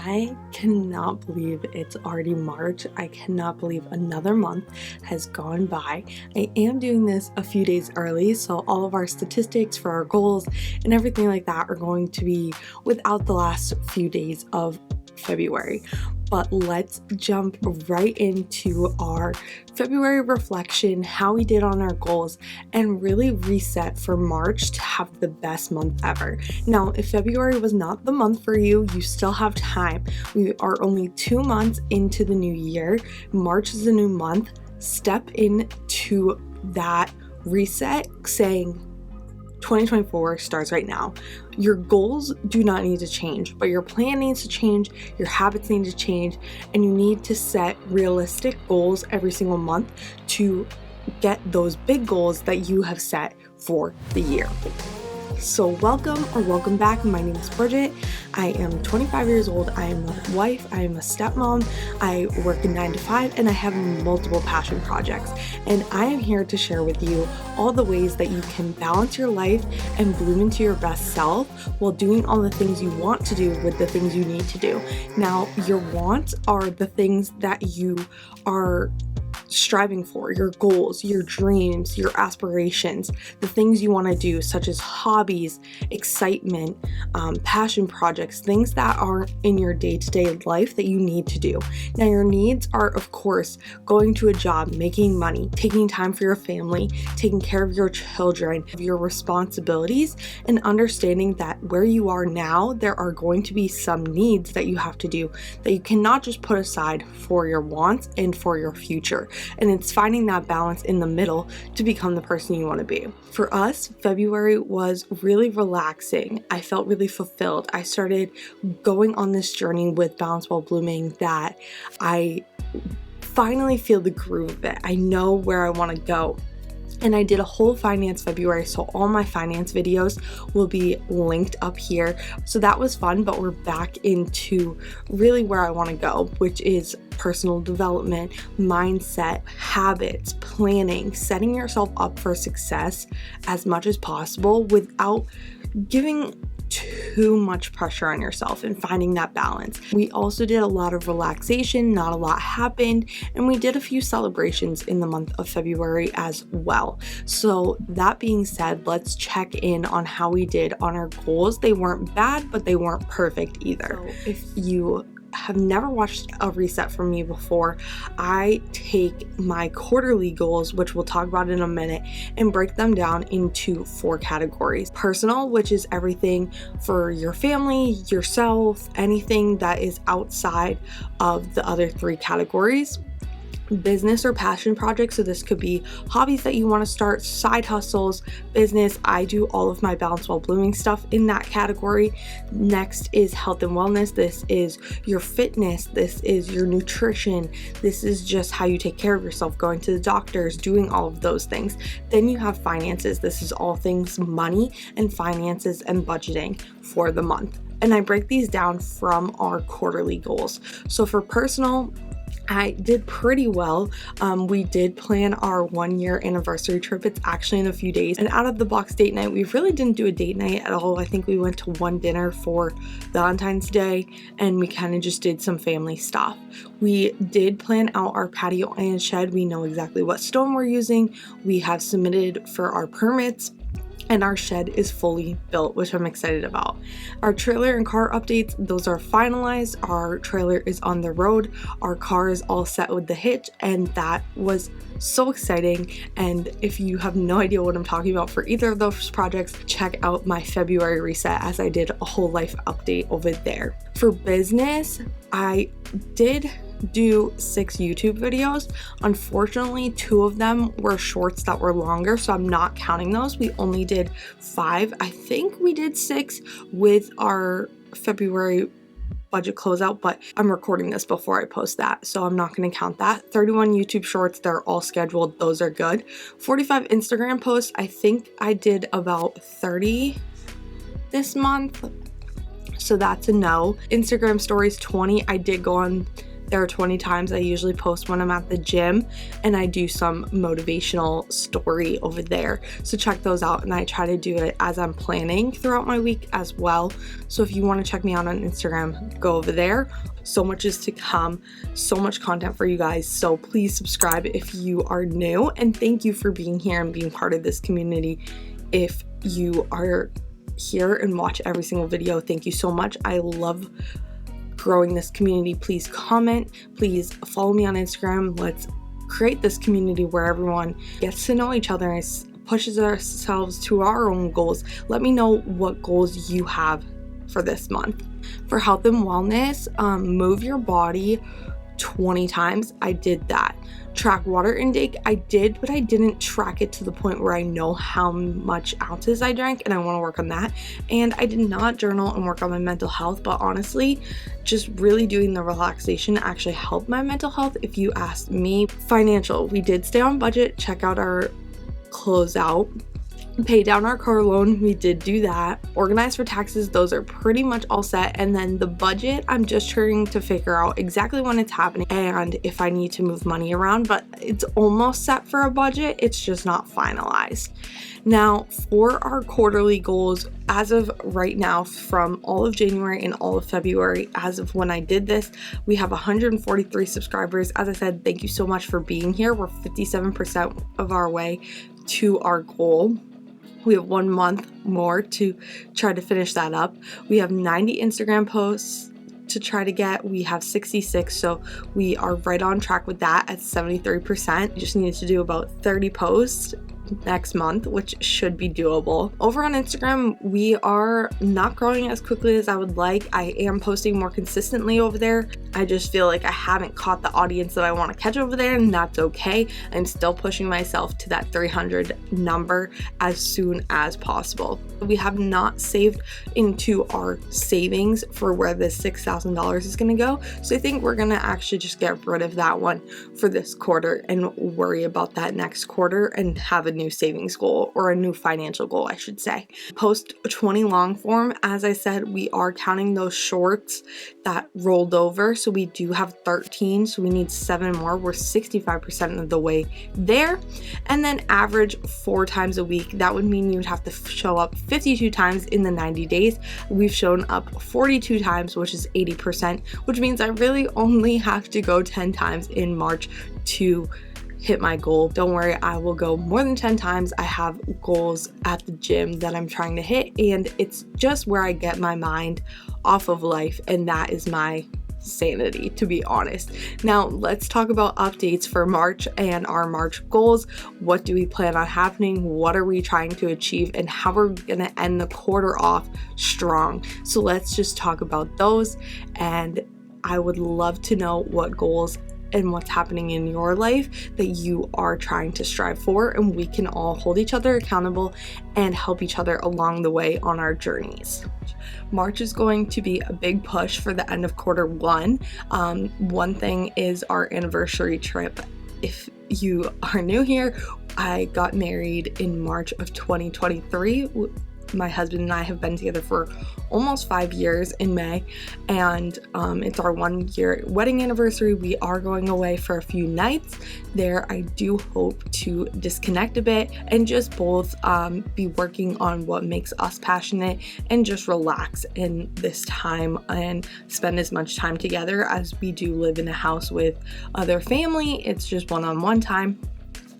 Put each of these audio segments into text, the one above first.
I cannot believe it's already March. I cannot believe another month has gone by. I am doing this a few days early, so all of our statistics for our goals and everything like that are going to be without the last few days of February. But let's jump right into our February reflection, how we did on our goals, and really reset for March to have the best month ever. Now, if February was not the month for you, you still have time. We are only 2 months into the new year. March is a new month. Step into that reset saying, 2024 starts right now. Your goals do not need to change, but your plan needs to change, your habits need to change, and you need to set realistic goals every single month to get those big goals that you have set for the year. So welcome back. My name is Bridget. I am 25 years old. I am a wife. I am a stepmom. I work a 9 to 5 and I have multiple passion projects. And I am here to share with you all the ways that you can balance your life and bloom into your best self while doing all the things you want to do with the things you need to do. Now, your wants are the things that you are striving for, your goals, your dreams, your aspirations, the things you want to do, such as hobbies, excitement, passion projects, things that are in your day-to-day life that you need to do. Now, your needs are, of course, going to a job, making money, taking time for your family, taking care of your children, your responsibilities, and understanding that where you are now, there are going to be some needs that you have to do that you cannot just put aside for your wants and for your future. And it's finding that balance in the middle to become the person you want to be. For us, February was really relaxing. I felt really fulfilled. I started going on this journey with Balance While Blooming that I finally feel the groove of it. I know where I want to go. And I did a whole finance February, so all my finance videos will be linked up here. So that was fun, but we're back into really where I want to go, which is personal development, mindset, habits, planning, setting yourself up for success as much as possible without giving too much pressure on yourself and finding that balance. We also did a lot of relaxation, not a lot happened, and we did a few celebrations in the month of February as well. So that being said, let's check in on how we did on our goals. They weren't bad, but they weren't perfect either. So if you have never watched a reset from me before, I take my quarterly goals, which we'll talk about in a minute, and break them down into 4 categories. Personal, which is everything for your family, yourself, anything that is outside of the other 3 categories. Business or passion projects, so this could be hobbies that you want to start, side hustles, business. I do all of my Balance While Blooming stuff in that category. Next is health and wellness. This is your fitness, this is your nutrition, this is just how you take care of yourself, going to the doctors, doing all of those things. Then you have finances. This is all things money and finances and budgeting for the month. And I break these down from our quarterly goals. So for personal, I did pretty well. We did plan our 1-year anniversary trip. It's actually in a few days. And out of the box date night, we really didn't do a date night at all. I think we went to one dinner for Valentine's Day and we kind of just did some family stuff. We did plan out our patio and shed. We know exactly what stone we're using. We have submitted for our permits. And our shed is fully built, which I'm excited about. Our trailer and car updates, those are finalized. Our trailer is on the road. Our car is all set with the hitch, and that was so exciting. And if you have no idea what I'm talking about for either of those projects, check out my February reset as I did a whole life update over there. For business, I did do 6 YouTube videos. Unfortunately, 2 of them were shorts that were longer, so I'm not counting those. We only did 5. I think we did 6 with our February budget closeout, but I'm recording this before I post that, so I'm not going to count that. 31 YouTube shorts, they're all scheduled. Those are good. 45 Instagram posts. I think I did about 30 this month, so that's a no. Instagram stories, 20. I did go on There are 20 times I usually post when I'm at the gym, and I do some motivational story over there. So check those out, and I try to do it as I'm planning throughout my week as well. So if you want to check me out on Instagram, go over there. So much is to come, so much content for you guys. So please subscribe if you are new, and thank you for being here and being part of this community. If you are here and watch every single video, thank you so much. I love growing this community. Please comment, please follow me on Instagram. Let's create this community where everyone gets to know each other and pushes ourselves to our own goals. Let me know what goals you have for this month. For health and wellness, move your body 20 times. I did that. Track water intake, I did, but I didn't track it to the point where I know how much ounces I drank, and I want to work on that. And I did not journal and work on my mental health, but honestly, just really doing the relaxation actually helped my mental health, if you asked me. Financial, we did stay on budget. Check out our closeout. Pay down our car loan, we did do that. Organize for taxes, those are pretty much all set. And then the budget, I'm just trying to figure out exactly when it's happening and if I need to move money around, but it's almost set for a budget, it's just not finalized. Now for our quarterly goals, as of right now, from all of January and all of February, as of when I did this, we have 143 subscribers. As I said, thank you so much for being here. We're 57% of our way to our goal. We have 1 month more to try to finish that up. We have 90 Instagram posts to try to get. We have 66, so we are right on track with that at 73%. We just need to do about 30 posts next month, which should be doable. Over on Instagram, we are not growing as quickly as I would like. I am posting more consistently over there. I just feel like I haven't caught the audience that I want to catch over there, and that's okay. I'm still pushing myself to that 300 number as soon as possible. We have not saved into our savings for where this $6,000 is going to go. So I think we're going to actually just get rid of that one for this quarter and worry about that next quarter and have a new savings goal, or a new financial goal, I should say. Post 20 long form, as I said, we are counting those shorts that rolled over. So we do have 13, so we need 7 more. We're 65% of the way there. And then average 4 times a week. That would mean you would have to show up 52 times in the 90 days. We've shown up 42 times, which is 80%, which means I really only have to go 10 times in March to hit my goal. Don't worry, I will go more than 10 times. I have goals at the gym that I'm trying to hit, and it's just where I get my mind off of life, and that is my sanity, to be honest. Now let's talk about updates for March and our March goals. What do we plan on happening? What are we trying to achieve, and how are we going to end the quarter off strong? So let's just talk about those, and I would love to know what goals and what's happening in your life that you are trying to strive for, and we can all hold each other accountable and help each other along the way on our journeys. March is going to be a big push for the end of quarter one. One thing is our anniversary trip. If you are new here, I got married in March of 2023. My husband and I have been together for almost 5 years in May, and it's our 1-year wedding anniversary. We are going away for a few nights there. I do hope to disconnect a bit and just both be working on what makes us passionate and just relax in this time and spend as much time together as we do live in a house with other family. It's just one-on-one time.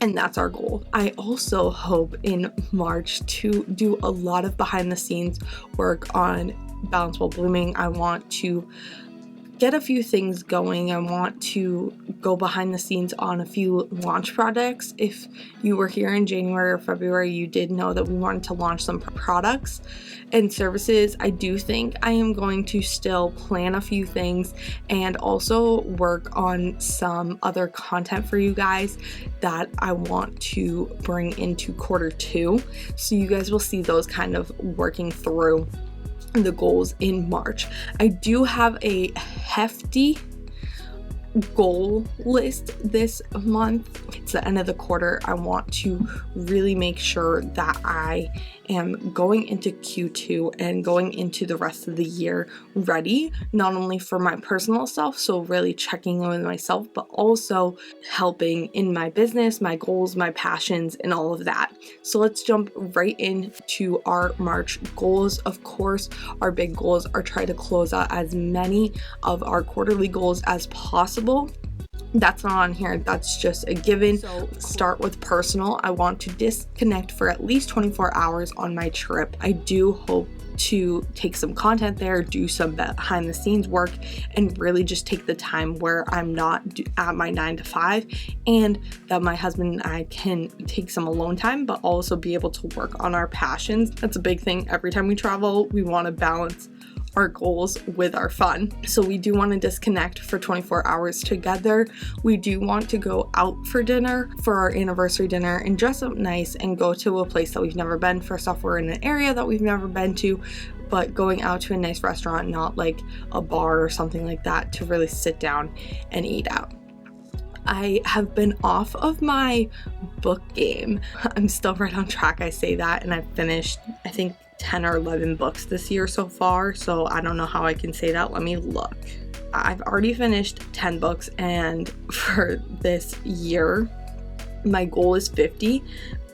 And that's our goal. I also hope in March to do a lot of behind the scenes work on Balance While Blooming. I want to get a few things going. I want to go behind the scenes on a few launch projects. If you were here in January or February, you did know that we wanted to launch some products and services. I do think I am going to still plan a few things and also work on some other content for you guys that I want to bring into quarter two. So you guys will see those kind of working through the goals in March. I do have a hefty goal list this month It's the end of the quarter. I want to really make sure that I am going into Q2 and going into the rest of the year ready, not only for my personal self, so really checking in with myself, but also helping in my business, my goals, my passions, and all of that. So let's jump right into our March goals. Of course, our big goals are try to close out as many of our quarterly goals as possible. That's not on here, that's just a given. So start with personal. I want to disconnect for at least 24 hours on my trip. I do hope to take some content there, do some behind the scenes work, and really just take the time where I'm not at my 9 to 5, and that my husband and I can take some alone time, but also be able to work on our passions. That's a big thing. Every time we travel, we want to balance our goals with our fun. So we do want to disconnect for 24 hours together. We do want to go out for dinner for our anniversary dinner and dress up nice and go to a place that we've never been. First off, we're in an area that we've never been to, but going out to a nice restaurant, not like a bar or something like that, to really sit down and eat out. I have been off of my book game. I'm still right on track, I say that, and I've finished, I think, 10 or 11 books this year so far, so I don't know how I can say that. Let me look. I've already finished 10 books, and for this year, my goal is 50,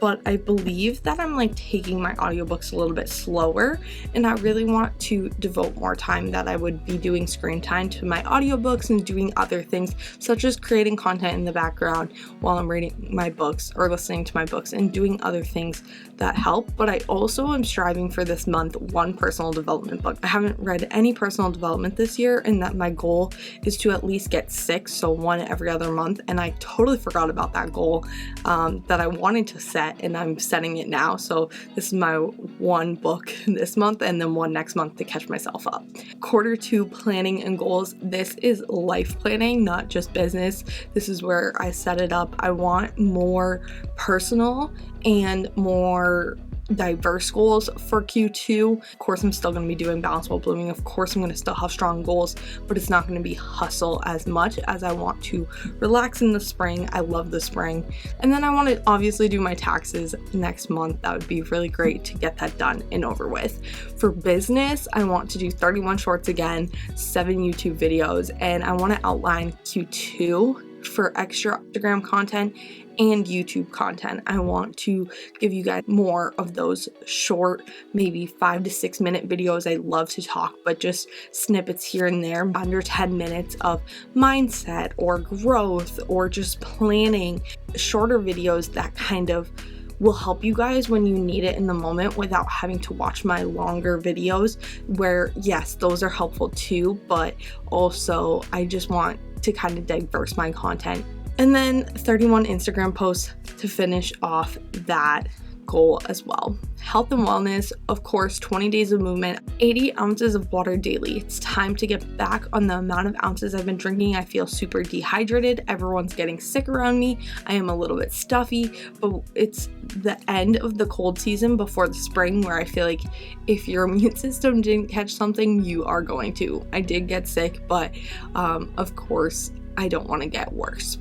but I believe that I'm like taking my audiobooks a little bit slower, and I really want to devote more time that I would be doing screen time to my audiobooks and doing other things, such as creating content in the background while I'm reading my books or listening to my books and doing other things that help. But I also am striving for this month one personal development book. I haven't read any personal development this year, and that my goal is to at least get 6, so one every other month, and I totally forgot about that goal that I wanted to set, and I'm setting it now. So this is my one book this month, and then one next month to catch myself up. Quarter 2 planning and goals. This is life planning, not just business. This is where I set it up. I want more personal and more diverse goals for Q2. Of course, I'm still going to be doing Balance While Blooming. Of course, I'm going to still have strong goals, but it's not going to be hustle as much, as I want to relax in the spring. I love the spring. And then I want to obviously do my taxes next month. That would be really great to get that done and over with. For business, I want to do 31 shorts again, 7 YouTube videos, and I want to outline Q2 for extra Instagram content and YouTube content. I want to give you guys more of those short, maybe 5 to 6 minute videos. I love to talk, but just snippets here and there, under 10 minutes of mindset or growth or just planning. Shorter videos that kind of will help you guys when you need it in the moment without having to watch my longer videos, where yes, those are helpful too, but also I just want to kind of diverse my content. And then 31 Instagram posts to finish off that goal as well. Health and wellness, of course, 20 days of movement, 80 ounces of water daily. It's time to get back on the amount of ounces I've been drinking. I feel super dehydrated. Everyone's getting sick around me. I am a little bit stuffy, but it's the end of the cold season before the spring, where I feel like if your immune system didn't catch something, you are going to. I did get sick, but of course, I don't want to get worse.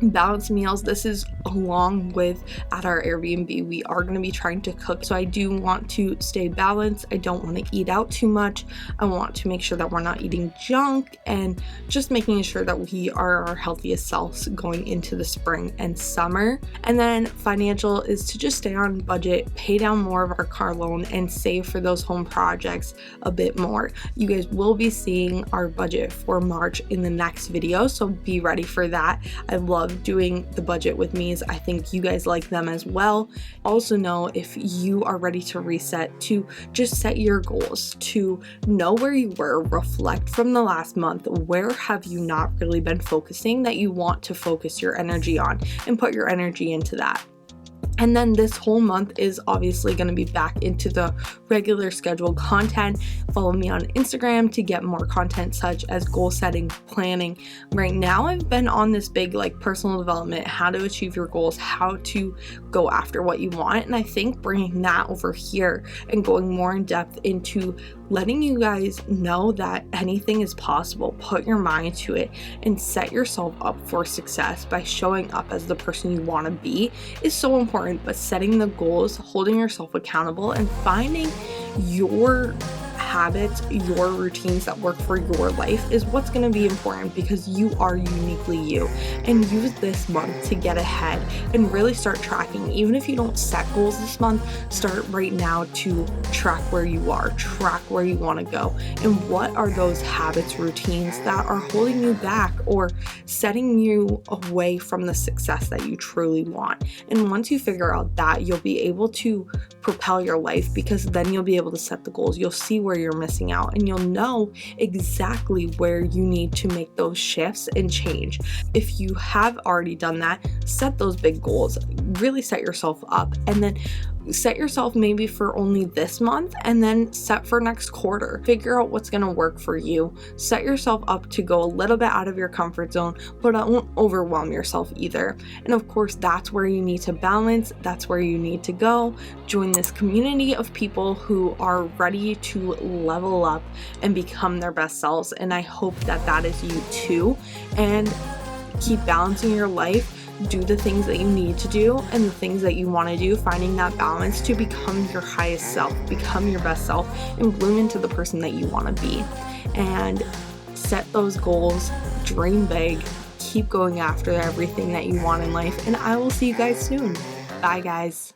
Balanced meals. This is along with at our Airbnb, we are going to be trying to cook. So I do want to stay balanced. I don't want to eat out too much. I want to make sure that we're not eating junk and just making sure that we are our healthiest selves going into the spring and summer. And then financial is to just stay on budget, pay down more of our car loan, and save for those home projects a bit more. You guys will be seeing our budget for March in the next video, so be ready for that. I love doing the budget with me. I think you guys like them as well. Also know if you are ready to reset, to just set your goals, to know where you were, reflect from the last month, where have you not really been focusing that you want to focus your energy on, and put your energy into that. And then this whole month is obviously going to be back into the regular scheduled content. Follow me on Instagram to get more content such as goal setting, planning. Right now I've been on this big personal development, how to achieve your goals, how to go after what you want. And I think bringing that over here and going more in depth into letting you guys know that anything is possible, put your mind to it, and set yourself up for success by showing up as the person you want to be is so important. But setting the goals, holding yourself accountable, and finding your habits, your routines that work for your life is what's going to be important, because you are uniquely you. And use this month to get ahead and really start tracking. Even if you don't set goals this month, start right now to track where you are, track where you want to go, and what are those habits, routines that are holding you back or setting you away from the success that you truly want. And once you figure out that, you'll be able to propel your life, because then you'll be able to set the goals. You'll see where you're missing out, and you'll know exactly where you need to make those shifts and change. If you have already done that, set those big goals, really set yourself up, and then set yourself maybe for only this month, and then set for next quarter. Figure out what's going to work for you. Set yourself up to go a little bit out of your comfort zone, but don't overwhelm yourself either. And of course, that's where you need to balance. That's where you need to go. Join this community of people who are ready to level up and become their best selves. And I hope that that is you too. And keep balancing your life. Do the things that you need to do and the things that you want to do, finding that balance to become your highest self, become your best self, and bloom into the person that you want to be. And set those goals, dream big, keep going after everything that you want in life, and I will see you guys soon. Bye, guys.